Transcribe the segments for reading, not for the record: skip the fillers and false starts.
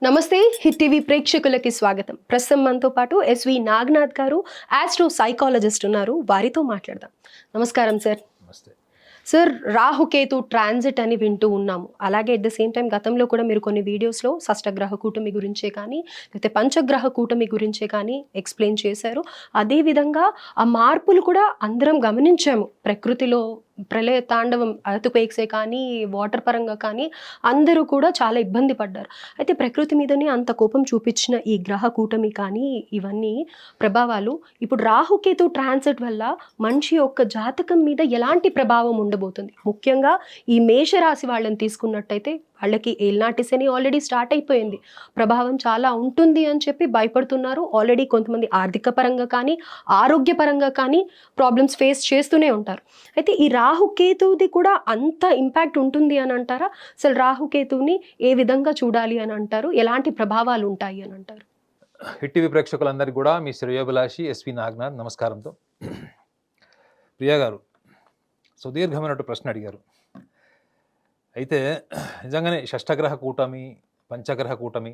నమస్తే hit TV ప్రేక్షకులకి స్వాగతం. ప్రస్తుతం మనతో పాటు ఎస్వి నాగనాథ్ గారు ఆస్ట్రో సైకాలజిస్ట్ ఉన్నారు. వారితో మాట్లాడదాం. నమస్కారం సార్. నమస్తే. సార్, రాహుకేతు ట్రాన్సిట్ అని వింటూ ఉన్నాము. అలాగే అట్ ద సేమ్ టైం గతంలో కూడా మీరు కొన్ని వీడియోస్లో షష్టగ్రహ కూటమి గురించే కానీ లేకపోతే పంచగ్రహ కూటమి గురించే కానీ ఎక్స్ప్లెయిన్ చేశారు. అదేవిధంగా ఆ మార్పులు కూడా అందరం గమనించాము. ప్రకృతిలో ప్రళయ తాండవం, ఎర్త్‌క్వేక్సే కానీ వాటర్ పరంగా కానీ అందరూ కూడా చాలా ఇబ్బంది పడ్డారు. అయితే ప్రకృతి మీదనే అంత కోపం చూపించిన ఈ గ్రహ కూటమి కానీ ఇవన్నీ ప్రభావాలు ఇప్పుడు రాహుకేతు ట్రాన్సిట్ వల్ల మనిషి యొక్క జాతకం మీద ఎలాంటి ప్రభావం ఉండబోతుంది? ముఖ్యంగా ఈ మేషరాశి వాళ్ళని తీసుకున్నట్టయితే వాళ్ళకి ఏలినాటి శని ఆల్రెడీ స్టార్ట్ అయిపోయింది. ప్రభావం చాలా ఉంటుంది అని చెప్పి భయపడుతున్నారు. ఆల్రెడీ కొంతమంది ఆర్థిక పరంగా కానీ ఆరోగ్యపరంగా కానీ ప్రాబ్లమ్స్ ఫేస్ చేస్తూనే ఉంటారు. అయితే ఈ రాహుకేతువుది కూడా అంత ఇంపాక్ట్ ఉంటుంది అని అంటారా? అసలు రాహుకేతువుని ఏ విధంగా చూడాలి అని అంటారు? ఎలాంటి ప్రభావాలు ఉంటాయి అని అంటారు? హిట్ టీవీ ప్రేక్షకులందరికీ కూడా మీ శ్రేయోభిలాషి ఎస్వి నాగనాథ్ నమస్కారంతో. ప్రియా గారు సుదీర్ఘమైనటువంటి ప్రశ్న అడిగారు. అయితే నిజంగానే షష్టగ్రహ కూటమి, పంచగ్రహ కూటమి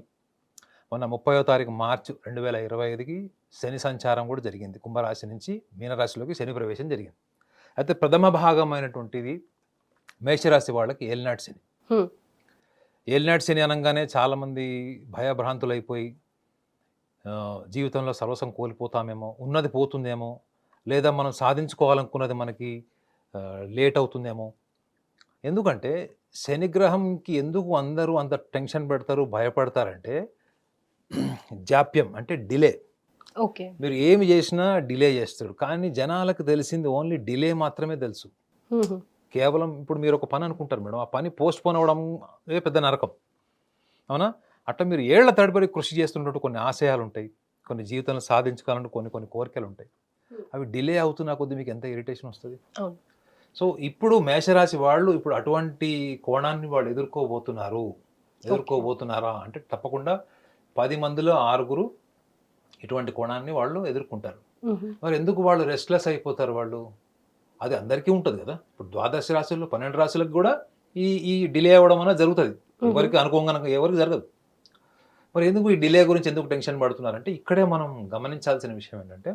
మొన్న 30వ తారీఖు మార్చి 2025కి శని సంచారం కూడా జరిగింది. కుంభరాశి నుంచి మీనరాశిలోకి శని ప్రవేశం జరిగింది. అయితే ప్రథమ భాగమైనటువంటిది మేషరాశి వాళ్ళకి ఏలినాటి శని. ఏలినాటి శని అనగానే చాలామంది భయభ్రాంతులైపోయి జీవితంలో సర్వస్వం కోల్పోతామేమో, ఉన్నది పోతుందేమో, లేదా మనం సాధించుకోవాలనుకున్నది మనకి లేట్ అవుతుందేమో. ఎందుకంటే శనిగ్రహంకి ఎందుకు అందరూ అంత టెన్షన్ పెడతారు, భయపడతారంటే జాప్యం అంటే డిలే. ఓకే. మీరు ఏమి చేసినా డిలే చేస్తాడు, కానీ జనాలకు తెలిసింది ఓన్లీ డిలే మాత్రమే తెలుసు. కేవలం ఇప్పుడు మీరు ఒక పని అనుకుంటారు మేడం, ఆ పని పోస్ట్ పోన్ అవ్వడం పెద్ద నరకం, అవునా? అట్లా మీరు ఏళ్ల తడిపడి కృషి చేస్తున్నట్టు కొన్ని ఆశయాలు ఉంటాయి, కొన్ని జీవితంలో సాధించుకోవాలంటే కొన్ని కోరికలు ఉంటాయి. అవి డిలే అవుతున్న కొద్దీ మీకు ఎంత ఇరిటేషన్ వస్తుంది. సో ఇప్పుడు మేషరాశి వాళ్ళు ఇప్పుడు అటువంటి కోణాన్ని వాళ్ళు ఎదుర్కోబోతున్నారా అంటే తప్పకుండా 10 మందిలో 6 ఇటువంటి కోణాన్ని వాళ్ళు ఎదుర్కొంటారు. మరి ఎందుకు వాళ్ళు రెస్ట్లెస్ అయిపోతారు? వాళ్ళు అది అందరికీ ఉంటుంది కదా. ఇప్పుడు 12 రాశుల్లో 12 రాశులకు కూడా ఈ డిలే అవ్వడం అనేది జరుగుతుంది. ఎవరికి అనుకోగా ఎవరికి జరగదు. మరి ఎందుకు ఈ డిలే గురించి ఎందుకు టెన్షన్ పడుతున్నారంటే ఇక్కడే మనం గమనించాల్సిన విషయం ఏంటంటే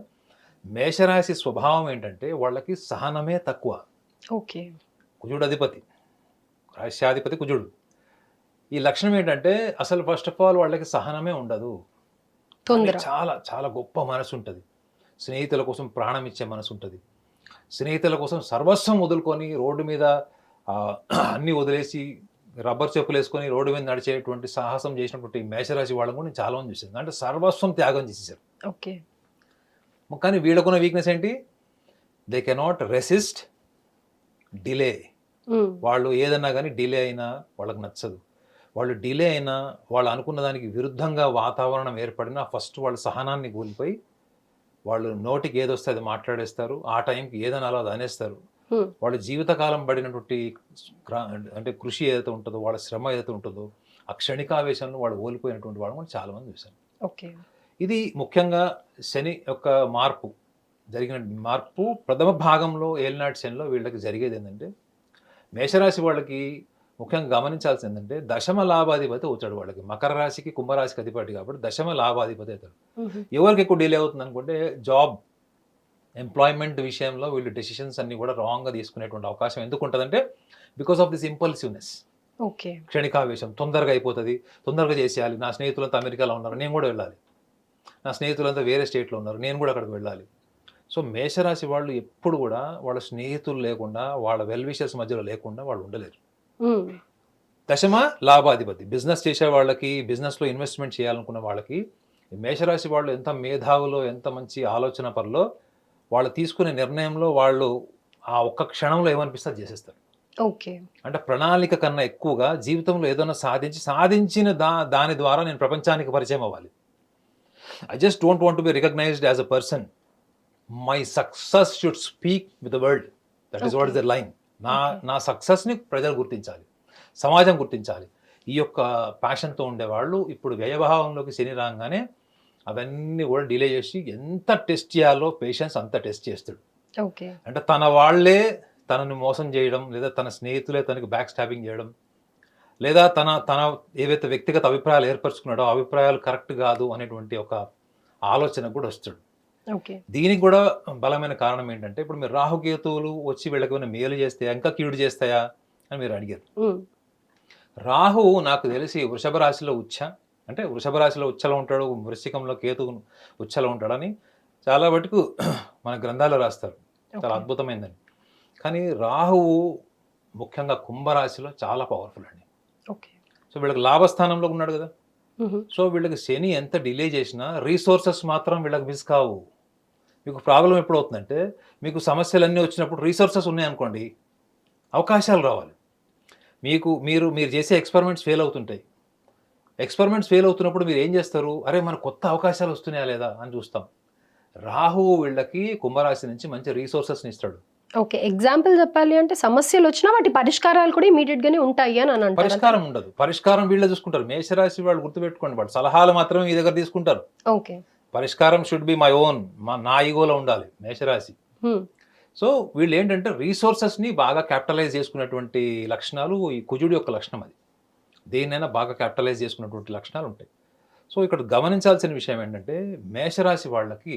మేషరాశి స్వభావం ఏంటంటే వాళ్ళకి సహనమే తక్కువ. ఓకే. కుజుడు అధిపతి, రాశ్యాధిపతి కుజుడు. ఈ లక్షణం ఏంటంటే అసలు ఫస్ట్ ఆఫ్ ఆల్ వాళ్ళకి సహనమే ఉండదు. చాలా చాలా గొప్ప మనసు ఉంటుంది. స్నేహితుల కోసం ప్రాణం ఇచ్చే మనసు ఉంటుంది. స్నేహితుల కోసం సర్వస్వం వదులుకొని రోడ్డు మీద అన్నీ వదిలేసి రబ్బర్ చెప్పులు వేసుకొని రోడ్డు మీద నడిచేటువంటి సాహసం చేసినటువంటి మేషరాశి వాళ్ళని కూడా నేను చాలా మంది చూసాను. అంటే సర్వస్వం త్యాగం చేసేసారు. ఓకే. కానీ వీళ్ళకున్న వీక్నెస్ ఏంటి? They cannot resist delay. వాళ్ళు ఏదన్నా కానీ డిలే అయినా వాళ్ళకి నచ్చదు. వాళ్ళు డిలే అయినా వాళ్ళు అనుకున్న దానికి విరుద్ధంగా వాతావరణం ఏర్పడినా ఫస్ట్ వాళ్ళు సహనాన్ని కూలిపోయి వాళ్ళు నోటికి ఏదొస్తే అది మాట్లాడేస్తారు. ఆ టైంకి ఏదనాలో అది అనేస్తారు. వాళ్ళ జీవితకాలం పడినటువంటి అంటే కృషి ఏదైతే ఉంటుందో, వాళ్ళ శ్రమ ఏదైతే ఉంటుందో, ఆ క్షణికావేశంలో వాళ్ళు ఓడిపోయినటువంటి వాళ్ళు కూడా చాలా మంది చూశాను. ఓకే. ఇది ముఖ్యంగా శని యొక్క జరిగిన మార్పు ప్రథమ భాగంలో ఏలినాటి శనిలో వీళ్ళకి జరిగేది ఏంటంటే మేషరాశి వాళ్ళకి ముఖ్యంగా గమనించాల్సింది ఏంటంటే దశమ లాభాధిపతి అవుతాడు. వాళ్ళకి మకర రాశికి కుంభరాశికి అధిపతి కాబట్టి దశమ లాభాధిపతి అవుతాడు. ఎవరికి ఎక్కువ డిలే అవుతుంది అనుకుంటే జాబ్, ఎంప్లాయ్మెంట్ విషయంలో వీళ్ళు డెసిషన్స్ అన్ని కూడా రాంగ్గా తీసుకునేటువంటి అవకాశం ఎందుకు ఉంటుందంటే బికాస్ ఆఫ్ దిస్ ఇంపల్సివ్నెస్. ఓకే. క్షణికావేశం, తొందరగా అయిపోతుంది, తొందరగా చేసేయాలి. నా స్నేహితులంతా అమెరికాలో ఉన్నారు, నేను కూడా వెళ్ళాలి. నా స్నేహితులంతా వేరే స్టేట్లో ఉన్నారు, నేను కూడా అక్కడికి వెళ్ళాలి. సో మేషరాశి వాళ్ళు ఎప్పుడు కూడా వాళ్ళ స్నేహితులు లేకుండా, వాళ్ళ వెల్ విషర్స్ మధ్యలో లేకుండా వాళ్ళు ఉండలేరు. దశమ లాభాధిపతి, బిజినెస్ చేసే వాళ్ళకి, బిజినెస్లో ఇన్వెస్ట్మెంట్ చేయాలనుకున్న వాళ్ళకి మేషరాశి వాళ్ళు ఎంత మేధావులో, ఎంత మంచి ఆలోచన పరులో, వాళ్ళు తీసుకునే నిర్ణయంలో వాళ్ళు ఆ ఒక్క క్షణంలో ఏమనిపిస్తే అది చేసేస్తారు. ఓకే. అంటే ప్రణాళిక కన్నా ఎక్కువగా జీవితంలో ఏదైనా సాధించిన దాని ద్వారా నేను ప్రపంచానికి పరిచయం అవ్వాలి. I just don't want to be recognised as a person. My success should speak with the world. That is what is the line. నా సక్సెస్ని ప్రజలు గుర్తించాలి, సమాజం గుర్తించాలి. ఈ యొక్క ప్యాషన్తో ఉండేవాళ్ళు ఇప్పుడు వ్యయభావంలోకి శని రాగానే అవన్నీ కూడా డిలే చేసి ఎంత టెస్ట్ చేయాలో పేషెన్స్ అంత టెస్ట్ చేస్తాడు. ఓకే. అంటే తన వాళ్ళే తనని మోసం చేయడం, లేదా తన స్నేహితులే తనకి బ్యాక్ స్టాబింగ్ చేయడం, లేదా తన తన ఏవైతే వ్యక్తిగత అభిప్రాయాలు ఏర్పరచుకున్నాడో ఆ అభిప్రాయాలు కరెక్ట్ కాదు అనేటువంటి ఒక ఆలోచన కూడా వస్తాడు. ఓకే. దీనికి కూడా బలమైన కారణం ఏంటంటే ఇప్పుడు మీరు రాహుకేతువులు వచ్చి వీళ్ళకి ఏమైనా మేలు చేస్తాయా ఇంకా కీడు చేస్తాయా అని మీరు అడిగారు. హ్మ్. రాహువు నాకు తెలిసి వృషభ రాశిలో అంటే వృషభ రాశిలో ఉచ్చలో ఉంటాడు, వృశ్చికంలో కేతువు ఉచ్చలో ఉంటాడని చాలా మటుకు మన గ్రంథాల్లో రాస్తారు. చాలా ఓకే. అద్భుతమైందని. కానీ రాహువు ముఖ్యంగా కుంభరాశిలో చాలా పవర్ఫుల్ అండి. ఓకే. సో వీళ్ళకి లాభస్థానంలో ఉన్నాడు కదా. హుహు. సో వీళ్ళకి శని ఎంత డిలే చేసినా రీసోర్సెస్ మాత్రం వీళ్ళకి మిస్ కావు. మీకు ప్రాబ్లం ఎప్పుడు అవుతుందంటే మీకు సమస్యలన్నీ వచ్చినప్పుడు రీసోర్సెస్ ఉన్నాయనుకోండి, అవకాశాలు రావాలి. మీరు చేసే ఎక్స్పెరిమెంట్స్ ఫెయిల్ అవుతుంటాయి. ఎక్స్పెరిమెంట్స్ ఫెయిల్ అవుతున్నప్పుడు మీరు ఏం చేస్తారు? అరే మన కొత్త అవకాశాలు వస్తున్నాయా లేదా అని చూస్తాం. రాహువు వీళ్ళకి కుంభరాశి నుంచి మంచి రీసోర్సెస్ని ఇస్తాడు. ఓకే. ఎగ్జాంపుల్ చెప్పాలి అంటే సమస్యలొచ్చినా వాటి పరిష్కారాలు కూడా ఇమ్మీడియేట్‌గానే ఉంటాయి అని అంటారు. పరిష్కారం ఉండదు. పరిష్కారం వీళ్ళే చూసుకుంటారు. మేషరాశి వాళ్ళు గుర్తుపెట్టుకోండి, వాళ్ళు సలహాలు మాత్రమే మీ దగ్గర తీసుకుంటారు. ఓకే. పరిష్కారం షుడ్ బి మై ఓన్, నా ఈగోలో ఉండాలి మేషరాశి. హ్మ్. సో వీళ్ళు ఏంటంటే రీసోర్సెస్ని బాగా క్యాపిటలైజ్ చేసుకునేటువంటి లక్షణాలు ఈ కుజుడి యొక్క లక్షణం అది. దేన్నైనా బాగా క్యాపిటలైజ్ చేసుకున్నటువంటి లక్షణాలు ఉంటాయి. సో ఇక్కడ గమనించాల్సిన విషయం ఏంటంటే మేషరాశి వాళ్ళకి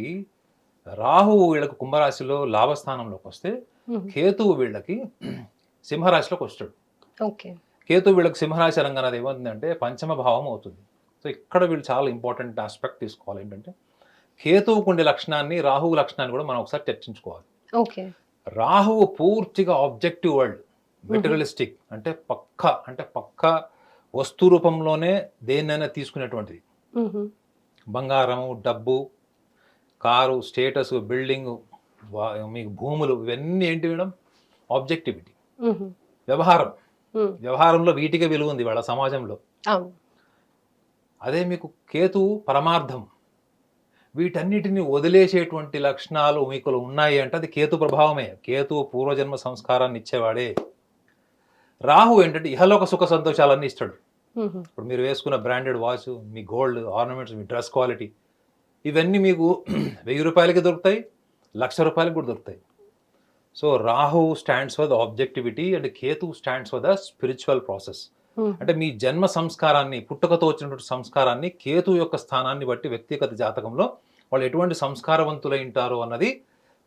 రాహువు వీళ్ళకి కుంభరాశిలో లాభస్థానంలోకి వస్తే హుహు. కేతువు వీళ్ళకి సింహరాశిలోకి వస్తాడు. ఓకే. కేతువు వీళ్ళకి సింహరాశి అనగానే అది ఏమవుతుందంటే పంచమ భావం అవుతుంది. సో ఇక్కడ వీళ్ళు చాలా ఇంపార్టెంట్ ఆస్పెక్ట్ తీసుకోవాలి ఏంటంటే కేతువుకు ఉండే లక్షణాన్ని రాహువు లక్షణాన్ని కూడా మనం ఒకసారి చర్చించుకోవాలి. ఓకే. రాహువు పూర్తిగా ఆబ్జెక్టివ్ వరల్డ్, మెటీరియలిస్టిక్ అంటే పక్క వస్తు రూపంలోనే దేన్నైనా తీసుకునేటువంటిది. హుహు. బంగారము, డబ్బు, కారు, స్టేటస్, బిల్డింగ్, మీకు భూములు, ఇవన్నీ ఏంటి మేడం? ఆబ్జెక్టివిటీ, హుహు. వ్యవహారం. హ్మ్. వ్యవహారంలో వీటికే విలువ ఉంది వాళ్ళ సమాజంలో. అవును. అదే మీకు కేతువు పరమార్థం. వీటన్నిటిని వదిలేసేటువంటి లక్షణాలు మీకు ఉన్నాయి అంటే అది కేతు ప్రభావమే. కేతువు పూర్వజన్మ సంస్కారాన్ని ఇచ్చేవాడే. రాహు ఏంటంటే ఇహలోక సుఖ సంతోషాలన్నీ ఇస్తాడు. హుహు. ఇప్పుడు మీరు వేసుకున్న బ్రాండెడ్ వాచ్, మీ గోల్డ్ ఆర్నమెంట్స్, మీ డ్రెస్ క్వాలిటీ, ఇవన్నీ మీకు 1000 రూపాయలకి దొరుకుతాయి, 1,00,000 రూపాయలకి కూడా దొరుకుతాయి. So Rahu stands for the objectivity and Ketu stands for the spiritual process. హ్మ్. అంటే మీ జన్మ సంస్కారాన్ని, పుట్టుకతో వచ్చినటువంటి సంస్కారాన్ని కేతు యొక్క స్థానాన్ని బట్టి వ్యక్తిగత జాతకంలో వాళ్ళు ఎటువంటి సంస్కారవంతులై ఉంటారో అన్నది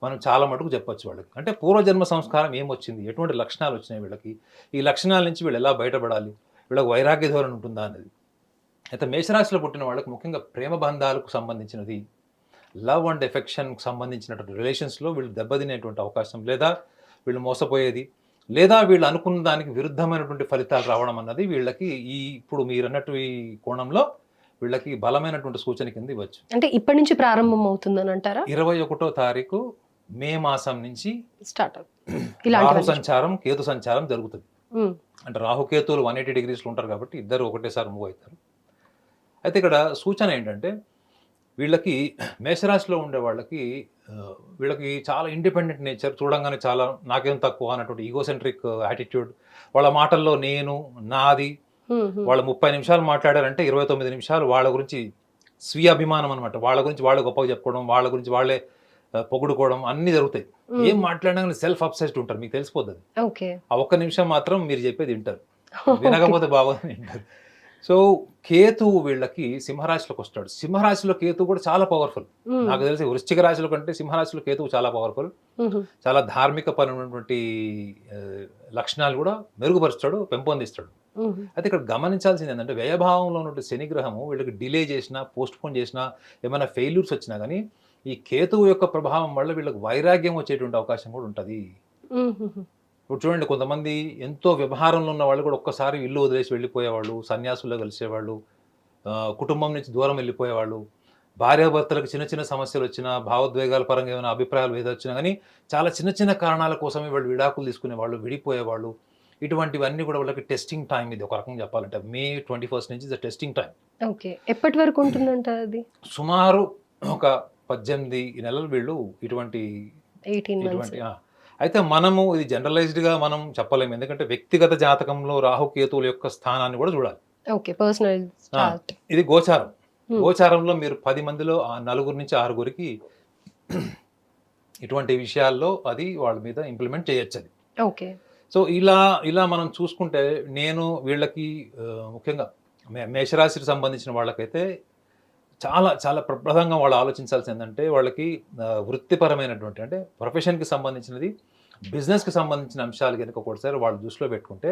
మనం చాలా మటుకు చెప్పొచ్చు వాళ్ళకి. అంటే పూర్వజన్మ సంస్కారం ఏమొచ్చింది, ఎటువంటి లక్షణాలు వచ్చినాయి వీళ్ళకి, ఈ లక్షణాల నుంచి వీళ్ళు ఎలా బయటపడాలి, వీళ్ళకి వైరాగ్య ధోరణి ఉంటుందా అన్నది. అయితే మేషరాశిలో పుట్టిన వాళ్ళకి ముఖ్యంగా ప్రేమ బంధాలకు సంబంధించినది, లవ్ అండ్ ఎఫెక్షన్కి సంబంధించినటువంటి రిలేషన్స్లో వీళ్ళు దెబ్బతినేటువంటి అవకాశం, లేదా వీళ్ళు మోసపోయేది, లేదా వీళ్ళు అనుకున్న దానికి విరుద్ధమైనటువంటి ఫలితాలు రావడం అన్నది వీళ్ళకి ఇప్పుడు మీరు అన్నట్టు ఈ కోణంలో వీళ్ళకి బలమైనటువంటి సూచన కింద ఇవ్వచ్చు. అంటే ఇప్పటి నుంచి ప్రారంభం అవుతుందని అంటారా? 21వ తారీఖు మే మాసం నుంచి స్టార్ట్ రాహు సంచారం, కేతు సంచారం జరుగుతుంది. హ్మ్. అంటే రాహుకేతువులు 180 డిగ్రీస్లో ఉంటారు కాబట్టి ఇద్దరు ఒకటేసారి మూవ్ అవుతారు. అయితే ఇక్కడ సూచన ఏంటంటే వీళ్ళకి మేషరాశిలో ఉండే వాళ్ళకి వీళ్ళకి చాలా ఇండిపెండెంట్ నేచర్, చూడంగానే చాలా నాకేం తక్కువ అన్నటువంటి ఈగోసెంట్రిక్ యాటిట్యూడ్, వాళ్ళ మాటల్లో నేను, నాది. వాళ్ళు 30 నిమిషాలు మాట్లాడారంటే 29 నిమిషాలు వాళ్ళ గురించి స్వీయ అభిమానం అనమాట. వాళ్ళ గురించి వాళ్ళు గొప్పగా చెప్పుకోవడం, వాళ్ళ గురించి వాళ్ళే పొగుడుకోవడం అన్నీ జరుగుతాయి. ఏం మాట్లాడినా సెల్ఫ్ అబ్సెస్డ్ ఉంటారు, మీకు తెలిసిపోతుంది. ఓకే. ఆ ఒక్క నిమిషం మాత్రం మీరు చెప్పేది వింటారు, వినకపోతే బాగోదని వింటారు. సో కేతువు వీళ్ళకి సింహరాశిలోకి వస్తాడు. సింహరాశిలో కేతువు కూడా చాలా పవర్ఫుల్. నాకు తెలిసి వృశ్చిక రాశిలో కంటే సింహరాశిలో కేతువు చాలా పవర్ఫుల్. చాలా ధార్మిక పరమైనటువంటి లక్షణాలు కూడా మెరుగుపరుస్తాడు, పెంపొందిస్తాడు. అయితే ఇక్కడ గమనించాల్సింది ఏంటంటే వ్యయభావంలో ఉన్నటువంటి శనిగ్రహము వీళ్ళకి డిలే చేసినా, పోస్ట్ పోన్ చేసినా, ఏమైనా ఫెయిల్యూర్స్ వచ్చినా కానీ ఈ కేతువు యొక్క ప్రభావం వల్ల వీళ్ళకి వైరాగ్యం వచ్చేటువంటి అవకాశం కూడా ఉంటుంది. ఇప్పుడు చూడండి, కొంతమంది ఎంతో వ్యవహారంలో ఉన్న వాళ్ళు కూడా ఒక్కసారి ఇల్లు వదిలేసి వెళ్ళిపోయేవాళ్ళు, సన్యాసుల్లో కలిసేవాళ్ళు, కుటుంబం నుంచి దూరం వెళ్ళిపోయేవాళ్ళు, భార్యాభర్తలకు చిన్న చిన్న సమస్యలు వచ్చినా, భావోద్వేగాల పరంగా ఏమైనా అభిప్రాయాలు ఏదో వచ్చినా కానీ చాలా చిన్న చిన్న కారణాల కోసమే వాళ్ళు విడాకులు తీసుకునేవాళ్ళు, విడిపోయేవాళ్ళు. ఇటువంటివన్నీ కూడా వాళ్ళకి టెస్టింగ్ టైం. ఇది ఒక రకంగా చెప్పాలంటే మే 21st నుంచి ఇస్ టెస్టింగ్ టైం. ఓకే. ఎప్పటి వరకు ఉంటుందంట అది? సుమారు ఒక 18 నెలలు వీళ్ళు ఇటువంటి 18 months. అయితే మనము ఇది జనరలైజ్డ్గా మనం చెప్పలేము, ఎందుకంటే వ్యక్తిగత జాతకంలో రాహుకేతువుల యొక్క స్థానాన్ని కూడా చూడాలి. ఓకే. Personal chart. ఇది గోచారం. గోచారంలో మీరు 10 మందిలో 4 నుంచి 6 ఇటువంటి విషయాల్లో అది వాళ్ళ మీద ఇంప్లిమెంట్ చేయొచ్చు. అది ఓకే. సో ఇలా ఇలా మనం చూసుకుంటే నేను వీళ్ళకి ముఖ్యంగా మేషరాశికి సంబంధించిన వాళ్ళకైతే చాలా చాలా ప్రప్రదంగా వాళ్ళు ఆలోచించాల్సింది ఏంటంటే వాళ్ళకి వృత్తిపరమైనటువంటి అంటే ప్రొఫెషన్కి సంబంధించినది బిజినెస్కి సంబంధించిన అంశాలు కనుక ఒకసారి వాళ్ళు దృష్టిలో పెట్టుకుంటే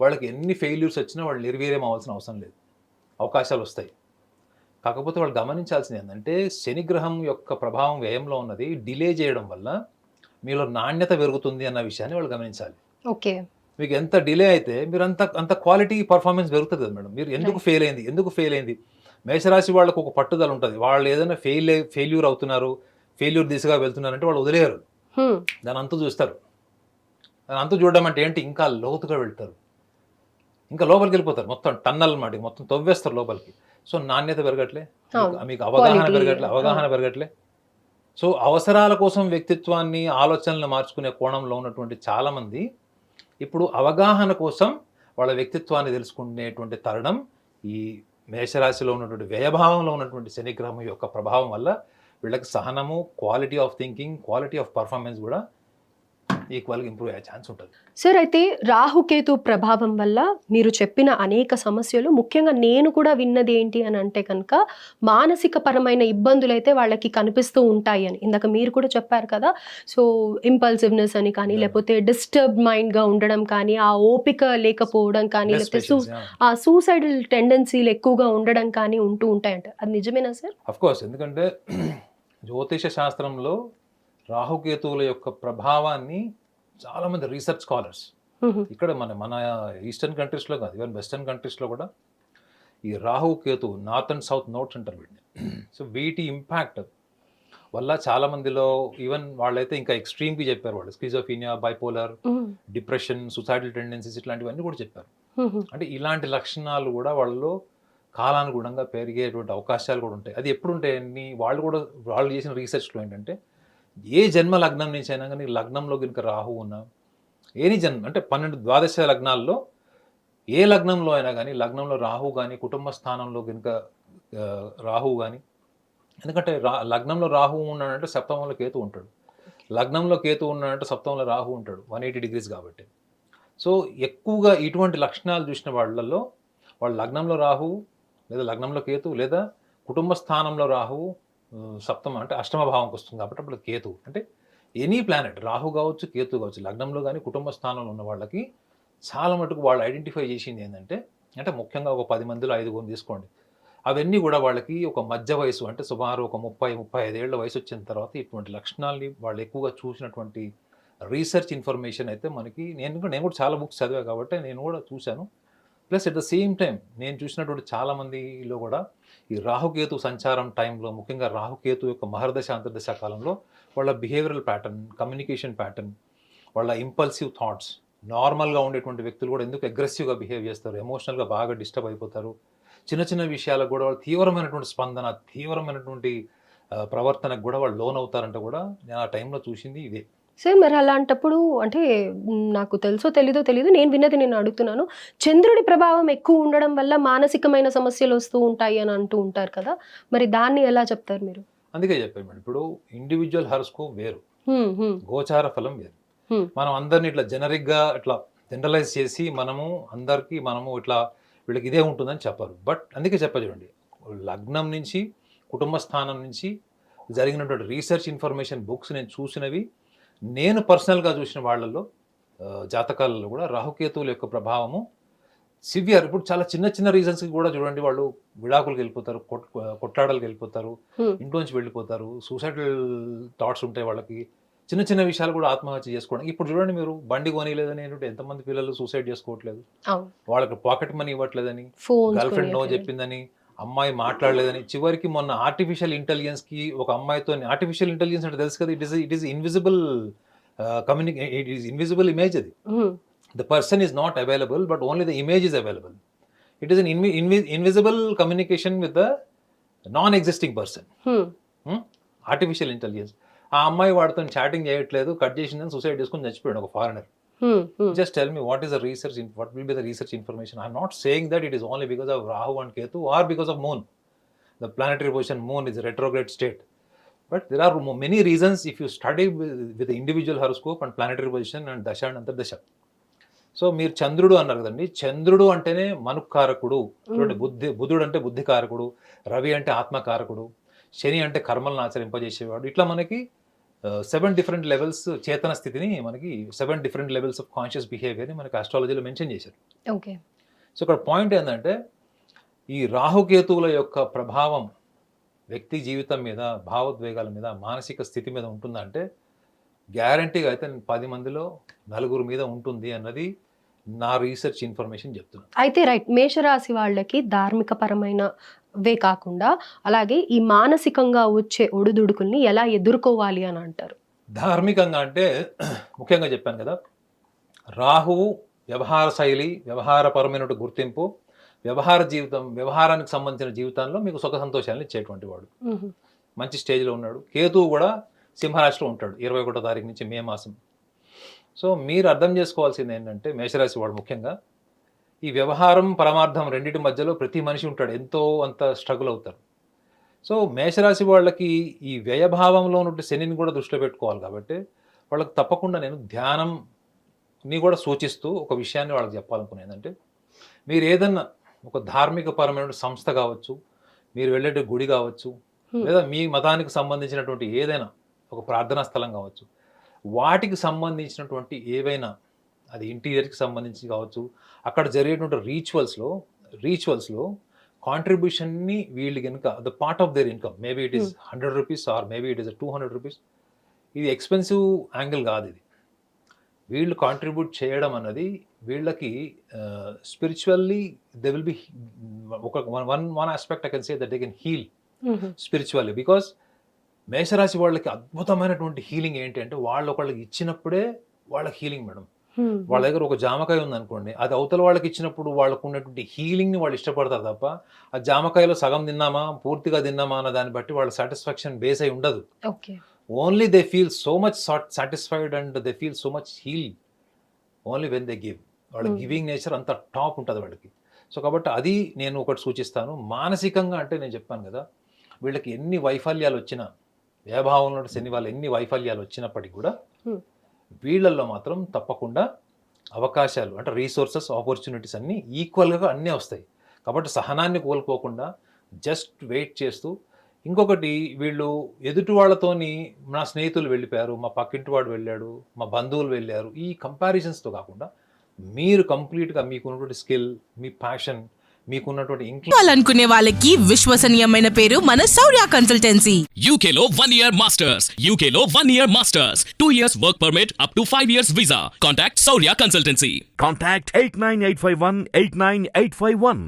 వాళ్ళకి ఎన్ని ఫెయిల్యూర్స్ వచ్చినా వాళ్ళు నిర్వీర్యం అవ్వాల్సిన అవసరం లేదు, అవకాశాలు వస్తాయి. కాకపోతే వాళ్ళు గమనించాల్సింది ఏంటంటే శనిగ్రహం యొక్క ప్రభావం వ్యయంలో ఉన్నది డిలే చేయడం వల్ల మీలో నాణ్యత పెరుగుతుంది అన్న విషయాన్ని వాళ్ళు గమనించాలి. ఓకే. మీకు ఎంత డిలే అయితే మీరు అంత క్వాలిటీ పర్ఫార్మెన్స్ పెరుగుతుంది కదా మేడం. మీరు ఎందుకు ఫెయిల్ అయింది మేషరాశి వాళ్ళకు ఒక పట్టుదల ఉంటుంది. వాళ్ళు ఏదైనా ఫెయిల్యూర్ అవుతున్నారు, ఫెయిల్యూర్ దిశగా వెళ్తున్నారంటే వాళ్ళు వదిలేయరు, దాని అంతా చూస్తారు. దాని అంతా చూడడం అంటే ఏంటి, ఇంకా లోతుగా వెళ్తారు, ఇంకా లోపలికి వెళ్ళిపోతారు, మొత్తం టన్నల్ మాట మొత్తం తవ్వేస్తారు లోపలికి. సో నాణ్యత పెరగట్లే, మీకు అవగాహన పెరగట్లే. సో అవసరాల కోసం వ్యక్తిత్వాన్ని ఆలోచనలు మార్చుకునే కోణంలో ఉన్నటువంటి చాలామంది ఇప్పుడు అవగాహన కోసం వాళ్ళ వ్యక్తిత్వాన్ని తెలుసుకునేటువంటి తరుణం ఈ మేషరాశిలో ఉన్నటువంటి వ్యయభావంలో ఉన్నటువంటి శనిగ్రహం యొక్క ప్రభావం వల్ల వీళ్ళకి సహనము, quality of thinking, quality of performance కూడా ఈక్వల్గా ఇంప్రూవ్ అయ్యే ఛాన్స్ ఉంటుంది. సార్, అయితే రాహుకేతు ప్రభావం వల్ల మీరు చెప్పిన అనేక సమస్యలు, ముఖ్యంగా నేను కూడా విన్నది ఏంటి అని అంటే కనుక మానసిక పరమైన ఇబ్బందులు అయితే వాళ్ళకి కనిపిస్తూ ఉంటాయి అని ఇందాక మీరు కూడా చెప్పారు కదా. సో ఇంపల్సివ్నెస్ అని కానీ, లేకపోతే డిస్టర్బ్ మైండ్గా ఉండడం కానీ, ఆ ఓపిక లేకపోవడం కానీ, లేకపోతే ఆ సూసైడల్ టెండెన్సీలు ఎక్కువగా ఉండడం కానీ ఉంటూ ఉంటాయంట. అది నిజమేనా సార్? అఫ్కోర్స్, ఎందుకంటే జ్యోతిష శాస్త్రంలో రాహుకేతువుల యొక్క ప్రభావాన్ని చాలామంది రీసెర్చ్ స్కాలర్స్ ఇక్కడ మన ఈస్టర్న్ కంట్రీస్లో కాదు, ఈవెన్ వెస్టర్న్ కంట్రీస్లో కూడా ఈ Rahu Ketu north and south notes అంటారు వీటిని. సో వీటి ఇంపాక్ట్ వల్ల చాలామందిలో ఈవెన్ వాళ్ళైతే ఇంకా ఎక్స్ట్రీమ్కి చెప్పారు, వాళ్ళు స్కిజోఫీనియా, బైపోలర్, డిప్రెషన్, సుసైడల్ టెండెన్సీస్ ఇట్లాంటివన్నీ కూడా చెప్పారు. అంటే ఇలాంటి లక్షణాలు కూడా వాళ్ళలో కాలానుగుణంగా పెరిగేటువంటి అవకాశాలు కూడా ఉంటాయి. అది ఎప్పుడు ఉంటాయని వాళ్ళు చేసిన రీసెర్చ్లో ఏంటంటే ఏ జన్మ లగ్నం నుంచి అయినా కానీ లగ్నంలో కనుక రాహు ఉన్నా, ఏని జన్మ అంటే 12 ద్వాదశ లగ్నాల్లో ఏ లగ్నంలో అయినా కానీ లగ్నంలో రాహు కానీ, కుటుంబ స్థానంలో కనుక రాహు కానీ, ఎందుకంటే లగ్నంలో రాహు ఉన్నాడంటే సప్తమంలో కేతు ఉంటాడు, లగ్నంలో కేతు ఉన్నాడంటే సప్తమంలో రాహు ఉంటాడు 180 డిగ్రీస్ కాబట్టి. సో ఎక్కువగా ఇటువంటి లక్షణాలు చూసిన వాళ్ళల్లో వాళ్ళ లగ్నంలో రాహు లేదా లగ్నంలో కేతు లేదా కుటుంబ స్థానంలో రాహు సప్తమ అంటే అష్టమ భావంకి వస్తుంది కాబట్టి అప్పుడు కేతు అంటే ఎనీ ప్లానెట్, రాహు కావచ్చు, కేతు కావచ్చు, లగ్నంలో కానీ కుటుంబ స్థానంలో ఉన్న వాళ్ళకి చాలా మటుకు వాళ్ళు ఐడెంటిఫై చేసింది ఏంటంటే, అంటే ముఖ్యంగా ఒక 10 మందిలో 5 తీసుకోండి, అవన్నీ కూడా వాళ్ళకి ఒక మధ్య వయసు అంటే సుమారు ఒక 30-35 ఏళ్ల వయసు వచ్చిన తర్వాత ఇటువంటి లక్షణాలని వాళ్ళు ఎక్కువగా చూసినటువంటి రీసెర్చ్ ఇన్ఫర్మేషన్ అయితే మనకి నేను కూడా చాలా బుక్స్ చదివా కాబట్టి నేను కూడా చూశాను. Plus at the same time నేను చూసినటువంటి చాలామందిలో కూడా ఈ రాహుకేతు సంచారం టైంలో, ముఖ్యంగా రాహుకేతు యొక్క మహర్దశ అంతర్దశ కాలంలో వాళ్ళ బిహేవియరల్ ప్యాటర్న్, కమ్యూనికేషన్ ప్యాటర్న్, వాళ్ళ ఇంపల్సివ్ థాట్స్, నార్మల్గా ఉండేటువంటి వ్యక్తులు కూడా ఎందుకు అగ్రెసివ్గా బిహేవ్ చేస్తారు, ఎమోషనల్గా బాగా డిస్టర్బ్ అయిపోతారు, చిన్న చిన్న విషయాలకు కూడా వాళ్ళు తీవ్రమైనటువంటి స్పందన, తీవ్రమైనటువంటి ప్రవర్తనకు కూడా వాళ్ళు లోన్ అవుతారంటే కూడా నేను ఆ టైంలో చూసింది ఇదే. సార్, మరి అలాంటప్పుడు అంటే నాకు తెలుసో తెలీదో తెలీదు, నేను విన్నది నేను అడుగుతున్నాను. చంద్రుడి ప్రభావం ఎక్కువ ఉండడం వల్ల మానసికమైన సమస్యలు వస్తూ ఉంటాయి అని అంటూ ఉంటారు కదా, మరి దాన్ని ఎలా చెప్తారు మీరు? అందుకే చెప్పాను మేడం, ఇప్పుడు ఇండివిజువల్ హారోస్కోప్ వేరు, గోచార ఫలం వేరు. మనం అందరిని ఇట్లా జనరిక్గా ఇట్లా జనరలైజ్ చేసి మనము ఇట్లా వీళ్ళకి ఇదే ఉంటుందని చెప్పరు. బట్ అందుకే చూడండి, లగ్నం నుంచి కుటుంబ స్థానం నుంచి జరిగినటువంటి రీసెర్చ్ ఇన్ఫర్మేషన్ బుక్స్ నేను చూసినవి, నేను పర్సనల్గా చూసిన వాళ్ళల్లో జాతకాలలో కూడా రాహుకేతువుల యొక్క ప్రభావము సివియర్. ఇప్పుడు చాలా చిన్న చిన్న రీజన్స్కి కూడా చూడండి, వాళ్ళు విడాకులకు వెళ్ళిపోతారు, కొట్లాడలకు వెళ్ళిపోతారు, ఇంట్లోంచి వెళ్ళిపోతారు, సూసైడల్ థాట్స్ ఉంటాయి వాళ్ళకి, చిన్న చిన్న విషయాలు కూడా ఆత్మహత్య చేసుకోవడం. ఇప్పుడు చూడండి, మీరు బండి కొనిలేదని ఎంతమంది పిల్లలు సూసైడ్ చేసుకోవట్లేదు, వాళ్ళకి పాకెట్ మనీ ఇవ్వట్లేదని, గర్ల్ ఫ్రెండ్ నో చెప్పిందని, అమ్మాయి మాట్లాడలేదని, చివరికి మొన్న ఆర్టిఫిషియల్ ఇంటెలిజెన్స్కి ఒక అమ్మాయితో, ఆర్టిఫిషియల్ ఇంటెలిజెన్స్ అంటే తెలుసు కదా, it is invisible it is invisible image. అది the person is not available but only the image is available. It is an invisible communication with the non-existing person. Artificial intelligence. ఆ అమ్మాయి వాడితో chatting చేయట్లేదు, cut చేసిందని suicide చేసుకుని చచ్చిపోయాడు ఒక foreigner. Just tell me what will be the research information. I'm not saying that it is only because of Rahu and Ketu or because of Moon. The planetary position Moon is a retrograde state. But there are many reasons if you study with the individual horoscope and planetary position and Dasha and Antardasha. So మీరు చంద్రుడు అన్నారు కదండి, చంద్రుడు అంటేనే మనుకారకుడు. చూడండి, బుధుడు అంటే బుద్ధికారకుడు, రవి అంటే ఆత్మకారకుడు, శని అంటే కర్మలను ఆచరింపజేసేవాడు. ఇట్లా మనకి 7 డిఫరెంట్ లెవెల్స్ చేతన స్థితిని, మనకి 7 డిఫరెంట్ లెవెల్స్ ఆఫ్ కాన్షియస్ బిహేవియర్ని మనకి ఆస్ట్రాలజీలో మెన్షన్ చేశారు. ఓకే. సో ఇక్కడ పాయింట్ ఏంటంటే, ఈ రాహుకేతువుల యొక్క ప్రభావం వ్యక్తి జీవితం మీద, భావోద్వేగాల మీద, మానసిక స్థితి మీద ఉంటుందంటే గ్యారంటీగా అయితే 10 మందిలో 9 మీద ఉంటుంది అన్నది నా రీసెర్చ్ ఇన్ఫర్మేషన్ చెప్తున్నాను. అయితే రైట్, మేషరాశి వాళ్ళకి ధార్మిక పరమైన వే కాకుండా అలాగే ఈ మానసికంగా వచ్చే ఒడిదుడుకుల్ని ఎలా ఎదుర్కోవాలి అని అంటారు? ధార్మికంగా అంటే ముఖ్యంగా చెప్పాను కదా, రాహువు వ్యవహార శైలి, వ్యవహారపరమైన గుర్తింపు, వ్యవహార జీవితం, వ్యవహారానికి సంబంధించిన జీవితంలో మీకు సుఖ సంతోషాలను ఇచ్చేటువంటి వాడు. మంచి స్టేజ్లో ఉన్నాడు. కేతువు కూడా సింహరాశిలో ఉంటాడు 21వ తారీఖు నుంచి మే మాసం. సో మీరు అర్థం చేసుకోవాల్సింది ఏంటంటే, మేషరాశి వాడు ముఖ్యంగా ఈ వ్యవహారం పరమార్థం రెండింటి మధ్యలో ప్రతి మనిషి ఉంటాడు, ఎంతో అంత స్ట్రగుల్ అవుతారు. సో మేషరాశి వాళ్ళకి ఈ వ్యయభావంలో ఉన్న శనిని కూడా దృష్టిలో పెట్టుకోవాలి. కాబట్టి వాళ్ళకి తప్పకుండా నేను ధ్యానంని కూడా సూచిస్తూ ఒక విషయాన్ని వాళ్ళకి చెప్పాలనుకునేది ఏంటంటే, మీరు ఏదన్నా ఒక ధార్మిక పరమైన సంస్థ కావచ్చు, మీరు వెళ్ళే గుడి కావచ్చు, లేదా మీ మతానికి సంబంధించినటువంటి ఏదైనా ఒక ప్రార్థనా స్థలం కావచ్చు, వాటికి సంబంధించినటువంటి ఏవైనా, అది ఇంటీరియర్కి సంబంధించి కావచ్చు, అక్కడ జరిగేటువంటి రీచువల్స్లో కాంట్రిబ్యూషన్ని వీళ్ళు కనుక the part of their income, maybe it is 100 rupees or maybe it is 200 rupees, ఇది ఎక్స్పెన్సివ్ యాంగిల్ కాదు. ఇది వీళ్ళు కాంట్రిబ్యూట్ చేయడం అన్నది వీళ్ళకి స్పిరిచువల్లీ దే విల్ బి ఒక one aspect I can say that they can heal spiritually. Because మేషరాశి వాళ్ళకి అద్భుతమైనటువంటి హీలింగ్ ఏంటి అంటే, వాళ్ళు ఒకళ్ళకి ఇచ్చినప్పుడే వాళ్ళకి హీలింగ్ మేడం. వాళ్ళ దగ్గర ఒక జామకాయ ఉందనుకోండి, అది అవతల వాళ్ళకి ఇచ్చినప్పుడు వాళ్ళకు ఉన్నటువంటి హీలింగ్ని వాళ్ళు ఇష్టపడతారు తప్ప, ఆ జామకాయలో సగం తిన్నామా పూర్తిగా తిన్నామా అన్న దాన్ని బట్టి వాళ్ళ సాటిస్ఫాక్షన్ బేస్ అయి ఉండదు. Only they feel so much satisfied and they feel so much heal only when they give. వాళ్ళ గివింగ్ నేచర్ అంత టాప్ ఉంటుంది వాళ్ళకి. సో కాబట్టి అది నేను ఒకటి సూచిస్తాను. మానసికంగా అంటే నేను చెప్పాను కదా, వీళ్ళకి ఎన్ని వైఫల్యాలు వచ్చినా, వ్యయభావంలో శని వాళ్ళు ఎన్ని వైఫల్యాలు వచ్చినప్పటికీ కూడా వీళ్ళల్లో మాత్రం తప్పకుండా అవకాశాలు అంటే రీసోర్సెస్, ఆపర్చునిటీస్ అన్నీ ఈక్వల్గా అన్నీ వస్తాయి. కాబట్టి సహనాన్ని కోల్పోకుండా జస్ట్ వెయిట్ చేస్తూ, ఇంకొకటి వీళ్ళు ఎదుటి వాళ్ళతోని, నా స్నేహితులు వెళ్ళిపోయారు, మా పక్కింటి వాడు వెళ్ళాడు, మా బంధువులు వెళ్ళారు, ఈ కంపారిజన్స్తో కాకుండా మీరు కంప్లీట్గా మీకున్నటువంటి స్కిల్, మీ ప్యాషన్, మీకున్నటువంటి అనుకునే వాళ్ళకి విశ్వసనీయమైన పేరు మన శౌర్య కన్సల్టెన్సీ. UKలో 1 year masters, UKలో 1 year masters, 2 years work permit up to 5 years visa. Contact Shaurya Consultancy. Contact 89851 89851.